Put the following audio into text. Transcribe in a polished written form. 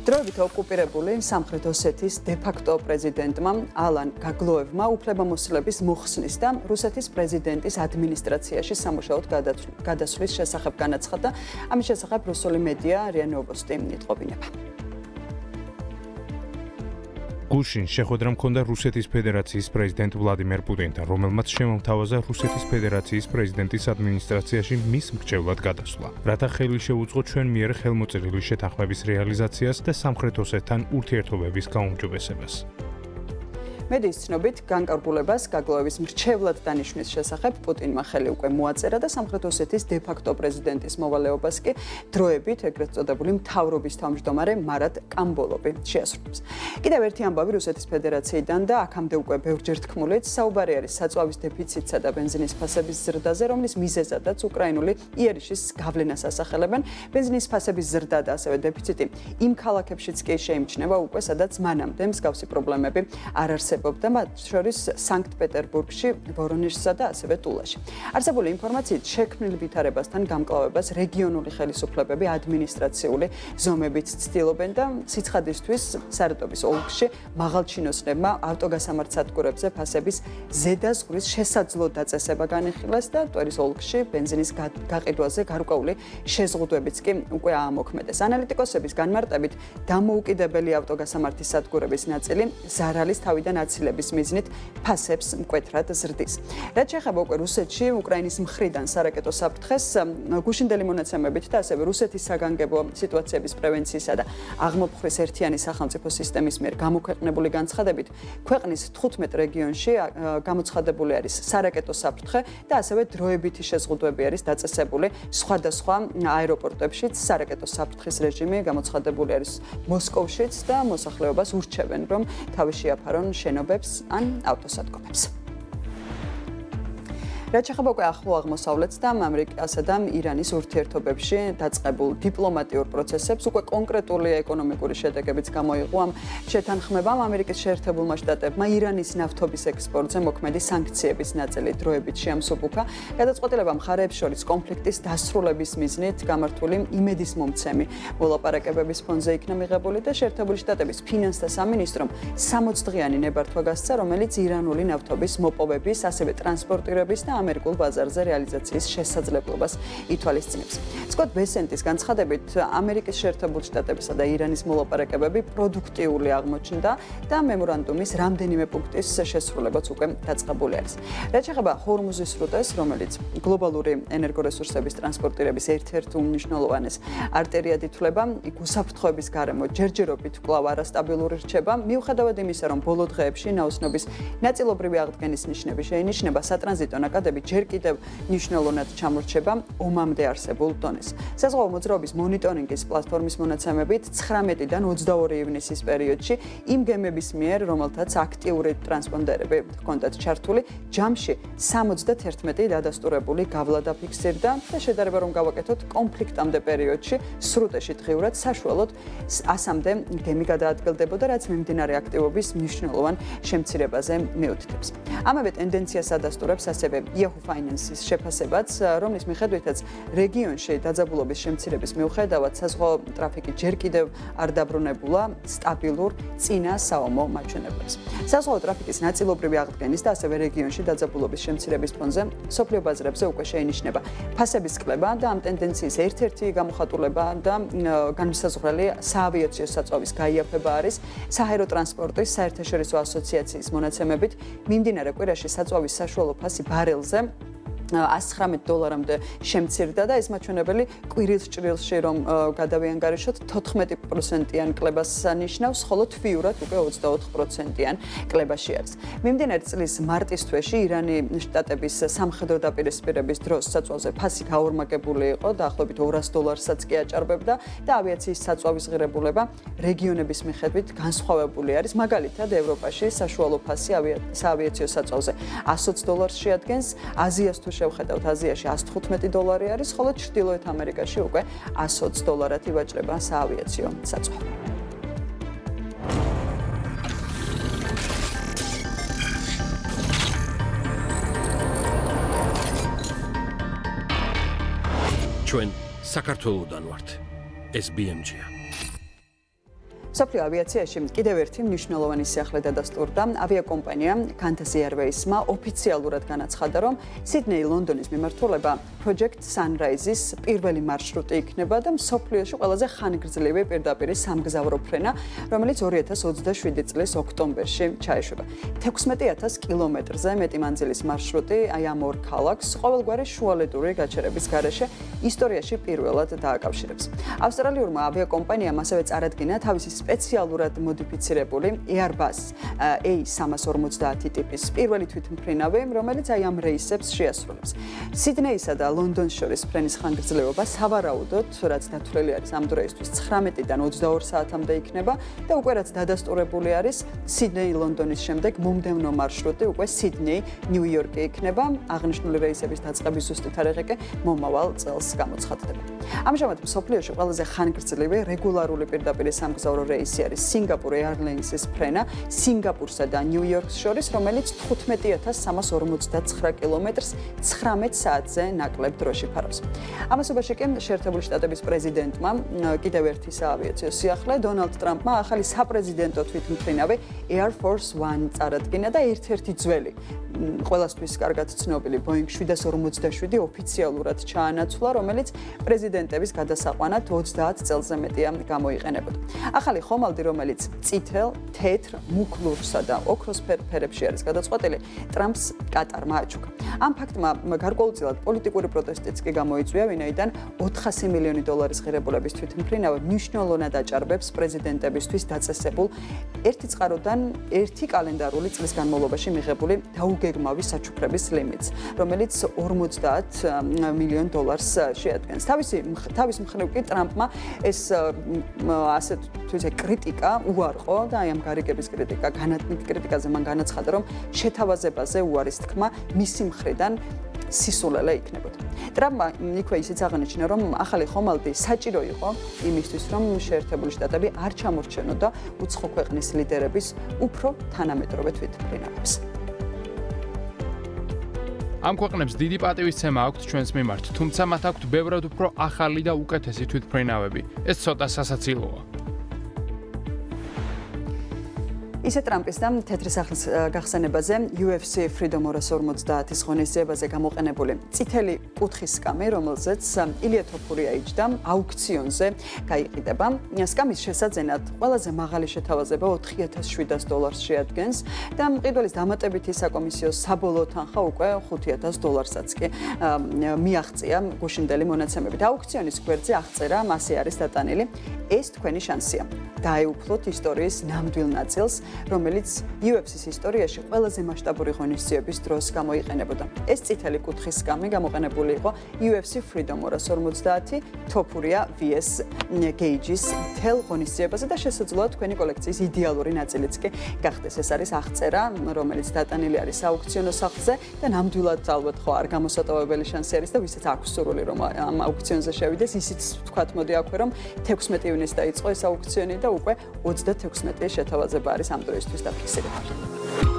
დროებით ოკუპირებული სამხრეთ ოსეთის დე-ფაქტო პრეზიდენტმა ალან გაგლოევმა უფლებამოსილების მოხსნის და რუსეთის პრეზიდენტის ადმინისტრაციაში სამუშაოდ გადასვლის შესახებ განაცხადა. ამის შესახებ რუსული მედია РИА Новости იტყობინება. გუშინ შეხვედრა მქონდა რუსეთის ფედერაციის პრეზიდენტ ვლადიმერ პუტინთან, რომელმაც შემომთავაზა რუსეთის ფედერაციის პრეზიდენტის ადმინისტრაციაში მის მრჩევლად გადასვლა. რათა ხელი შეუწყო ჩვენ მიერ ხელმოწერილი შეთანხმების რეალიზაციას და სამხრეთ ოსეთთან ურთიერთობების გაუმჯობესებას. მედიის ცნობით, განკარგულებას გაგლოევის მრჩევლად დანიშვნის შესახებ პუტინმა ხელი უკვე მოაწერა და სამხრეთ ოსეთის დე-ფაქტო პრეზიდენტის მოვალეობას კი დროებით ეგრეთ წოდებული მთავრობის თავმჯდომარე მარატ კამბოლოვი შეასრულებს. კიდევ ერთი ამბავი რუსეთის ფედერაციიდან და აქამდე უკვე ბევრჯერ თქმულით, საუბარი არის საწვავის დეფიციტსა და ბენზინის ფასების ზრდაზე, რომლის მიზეზადაც უკრაინული იერიშის გავლენას ასახელებენ. ბენზინის ფასების ზრდა და ასევე დეფიციტი იმ ქალაქებშიც კი შეიმჩნევა უკვე, სადაც მანამდე მსგავსი პრობლემები არ არსებობდა. მათ შორის სანქტ-პეტერბურგში, ვორონეჟსა და ასევე ტულაში. არსებული ინფორმაციით შექმნილ ვითარებასთან გამკლავებას რეგიონული ხელისუფლებები ადმინისტრაციული ზომებით ცდილობენ და სიცხადისთვის სარატოვის ოლქში მაღალჩინოსნებმა ავტოგასამართ სადგურებზე ფასების ზედაზღვრის შესაძლო დაწესება განიხილეს და ტვერის ოლქში ბენზინის გაყიდვაზე გარკვეული შეზღუდვებიც კი უკვე აამოქმედეს. ანალიტიკოსების განმარტებით დამოუკიდებელი ავტოგასამართის სადგურების ნაწილი ზარალის თავიდან აცილების მიზნით ფასებს მკვეთრად ზრდის. რაც შეეხება უკვე რუსეთში უკრაინის მხრიდან სარაკეტო საფრთხეს, გუშინდელი მონაცემებით და ასევე რუსეთის საგანგებო სიტუაციების პრევენციისა და აღმოფხვრის ერთიანი სახელმწიფო სისტემის მიერ გამოქვეყნებული განცხადებით, ქვეყნის 15 რეგიონში გამოცხადებული არის სარაკეტო საფრთხე და ასევე დროებითი შეზღუდვები არის დაწესებული სხვადასხვა აეროპორტებშიც. სარაკეტო საფრთხის რეჟიმი გამოცხადებული არის მოსკოვშიც და მოსახლეობას ურჩევენ, რომ თავი შეაფარონ შენობებს ან ავტოსადგომებს. რაც შეეხება უკვე ახლო აღმოსავლეთს და ამერიკასა და ირანის ურთიერთობებში დაწყებულ დიპლომატიურ პროცესებს, უკვე კონკრეტული ეკონომიკური შედეგებიც გამოიღო ამ შეთანხმებამ. ამერიკის შეერთებულმა შტატებმა ირანის ნავთობის ექსპორტზე მოქმედი სანქციების ნაწილი დროებით შეამსუბუქა. გადაწყვეტილება მხარეებს შორის კონფლიქტის დასრულების მიზნით გამართული იმედისმომცემი მოლაპარაკებების ფონზე იქნა მიღებული და შეერთებული შტატების ფინანსთა სამინისტრომ 60 დღიანი ნებართვა გასცა, რომელიც ირანული ნავთობის მოპოვების, ასევე ტრანსპორტირების და ამერიკულ ბაზარზე რეალიზაციის შესაძლებლობას ითვალისწინებს. სკოტ ბესენტის განცხადებით, ამერიკის შეერთებულ შტატებისა და ირანის მოლაპარაკებები პროდუქტიული აღმოჩნდა და მემორანდუმის რამდენიმე პუნქტის შესრულებაც უკვე დაწყებული არის. რაც შეეხება ჰორმუზის სრუტეს, რომელიც გლობალური ენერგორესურსების ტრანსპორტირების ერთ-ერთ უმნიშვნელოვანეს არტერიად ითვლება, იქ უსაფრთხოების გარემო ჯერჯერობით კვლავ არასტაბილური რჩება. მიუხედავად იმისა, რომ ბოლო დღეებში ნაოსნობის ნაწილობრივი აღდგენის ნიშნები შეინიშნება, სატრანზიტო ნაკადები ჯერ კიდევ მნიშვნელოვნად ჩამორჩება ომამდე არსებულ დონეს. საზღვაო მოძრაობის მონიტორინგის პლატფორმის მონაცემებით 19-დან 22 ივნისის პერიოდში იმ გემების მიერ, რომელთაც აქტიური ტრანსპონდერები ჰქონდათ ჩართული, ჯამში 71 დადასტურებული გავლა დაფიქსირდა და შედარება რომ გავაკეთოთ კონფლიქტამდე პერიოდში სრუტეში დღიურად საშუალოდ 100-მდე გემი გადაადგილდებოდა, რაც მიმდინარე აქტივობის მნიშვნელოვან შემცირებაზე მიუთითებს. ამავე ტენდენციას ადასტურებს ასევე Yahoo Finance-ის შეფასებაც, რომლის მიხედვითაც რეგიონში დაძაბულობის შემცირების მიუხედავად საზღვაო ტრაფიკი ჯერ კიდევ არ დაბრუნებულა სტაბილურ წინა საომო მაჩვენებლებს. საზღვაო ტრაფიკის ნაწილობრივი აღდგენის და ასევე რეგიონში დაძაბულობის შემცირების ფონზე მსოფლიო ბაზრებზე უკვე შეინიშნება ფასების კლება და ამ ტენდენციის ერთ-ერთი გამოხატულება და განმსაზღვრელი საავიაციო საწვავის გაიაფება არის საჰაერო ტრანსპორტის საერთაშორისო ასოციაციის მონაცემებით მიმდინარე კვირაში საწვავის საშუალო ფასი ბარელზე $119-მდე შემცირდა და ეს მაჩვენებელი კვირილს ჭრილში რომ გადავიანგარიშოთ 14%-იან კლებას ნიშნავს, ხოლო თვიურად უკვე 24%-იან კლებაში არის. მიმდინარე წლის მარტის თვეში ირანი შტატების სამხედრო დაპირისპირების დროს საწვავზე ფასი გაორმაგებული იყო, დაახლოებით $200-საც კი აჭარბებდა და ავიაციის საწვავის ღირებულება რეგიონების მიხედვით განსხვავებული არის. მაგალითად, ევროპაში საშუალო ფასი საავიაციო საწვავზე $120 შეადგენს, აზიას თუ შევხედავთ, აზიაში $115 არის, ხოლო ჩრდილოეთ ამერიკაში უკვე $120 ივაჭრება საავიაციო საწვავი. ჩვენ საქართველოდან ვართ. SBMG-ა. მსოფლიო ავიაციაში კიდევ ერთი მნიშვნელოვანი სიახლე დადასტურდა. ავიაკომპანია Qantas Airways-მა ოფიციალურად განაცხადა, რომ სიდნეი-ლონდონის მიმართულება Project Sunrise-ის პირველი მარშრუტი იქნება და მსოფლიოში ყველაზე ხანგრძლივი პირდაპირი სამგზავრო ფრენა, რომელიც 2027 წლის ოქტომბერში ჩაეშვება. 16000 კილომეტრზე მეტი მანძილის მარშრუტი აი ამ ორ ქალაქს ყოველგვარი შუალედური გაჩერების გარეშე ისტორიაში პირველად დააკავშირებს. ავსტრალიურმა ავიაკომპანიამ ასევე წარადგინა თავისი სპეციალურად მოდიფიცირებული Airbus A350 ტიპის პირველი თვითმფრინავი, რომელიც აი ამ რეისებს შეასრულებს. სიდნეისა და ლონდონის შორის ფრენის ხანგრძლივობა სავარაუდოდ, რაც დათვლილი არის ამ დროისთვის 19-დან 22 საათამდე იქნება და უკვე რაც დადასტურებული არის, სიდნეი-ლონდონის შემდეგ მომდევნო მარშრუტი უკვე სიდნეი-ნიუ-იორკი იქნება. აღნიშნული რეისების დაწყების ზუსტი თარიღი კი მომავალ წელს გამოცხადდება. ამჟამად მსოფლიოში ყველაზე ხანგრძლივი რეგულარული პირდაპირი სამგზავრო რეისი არის Singapore Airlines-ის ფრენა სინგაპურსა და ნიუ-იორკს შორის, რომელიც 15359 კილომეტრს 19 საათზე ნაკლებ დროში ფარავს. ამასობაში კი შეერთებული შტატების პრეზიდენტმა კიდევ ერთი საავიაციო სიახლე დონალდ ტრამპმა ახალი საპრეზიდენტო თვითმფრინავი Air Force One წარადგინა და ერთ-ერთი ძველი ყველასთვის კარგად ცნობილი Boeing 747 ოფიციალურად ჩაანაცვლა, რომელიც პრეზიდენტების გადასაყვანად 30 წელზე მეტია გამოიყენებოდა. ახალი ხომალდი, რომელიც წითელ, თეთრ, მუქ ლურსა და ოქროს ფერებში არის გადაწყვეტილი, ტრამპს კატარმა აჩუქა. ამ ფაქტმა გარკვეულწილად პოლიტიკური პროტესტიც კი გამოიწვია, ვინაიდან 400 მილიონი დოლარის ღირებულების თვითმფრინავი მნიშვნელოვნად აჭარბებს პრეზიდენტებისთვის დაწესებულ ერთი წყაროდან ერთი კალენდარული წლის განმავლობაში მიღებული დაუგეგმავი საჩუქრების ლიმიტს, რომელიც 50 მილიონ დოლარს შეადგენს. თავის მხრივ კი ტრამპმა ეს ასეთ თვითონ კრიტიკა უარყო და აი ამ გარიგების კრიტიკაზე მან განაცხადა, რომ შეთავაზებაზე უარის თქმა მისი მხრიდან სისულელე იქნებოდა. ტრამპმა იქვე ისიც აღნიშნა, რომ ახალი ხომალდი საჭირო იყო იმისთვის, რომ შეერთებული შტატები არ ჩამორჩენოდა უცხო ქვეყნის ლიდერების უფრო თანამედროვე თვითმფრინავებს. ამ ქვეყნებს დიდი პატივისცემა აქვთ ჩვენს მიმართ, თუმცა მათ აქვთ ბევრად უფრო ახალი და უკეთესი თვითმფრინავები. ეს ცოტა სასაცილოა. ისე ტრამპის და თეთრი სახლის გახსენებაზე UFC Freedom 250-ის ღონისძიებაზე გამოყენებული წითელი კუთხის სკამი, რომელზეც ილია თოფურია იჯდა, აუქციონზე გაიყიდება. სკამის შესაძენად ყველაზე მაღალი შეთავაზება $4700 შეადგენს და მყიდველის დამატებითი საკომისიო საბოლოო თანხა უკვე $5000-საც კი მიაღწია გუშინდელი მონაცემებით. აუქციონის გვერდზე აღწერა, მასე არის დატანილი. ეს თქვენი შანსია. დაეუფლოთ ისტორიის ნამდვილ ნაწილს, რომელიც UFC-ის ისტორიაში ყველაზე მასშტაბური ღონისძიების დროს გამოიყენებოდა. ეს წითელი კუთხის სკამი გამოყენებული იყო UFC Freedom 250 თოფურია vs Gage-ის მთელ ღონისძიებაზე და შესაძლოა თქვენი კოლექციის იდეალური ნაწილიც კი გახდეს. ეს არის აღწერა, რომელიც დატანილი არის აუქციონო სახლზე და ნამდვილად ალბათ ხო არ გამოსატოვებელი შანსი არის და ვისაც აქვს სურვილი რომ ამ აუქციონზე შევიდეს, ისიც თქვათ მოდი აქვე რომ 16 ივნისს დაიწყო ეს აუქციონი და უკვე 36 შეთავაზება არის ამ დროისთვის დაფიქსირებული.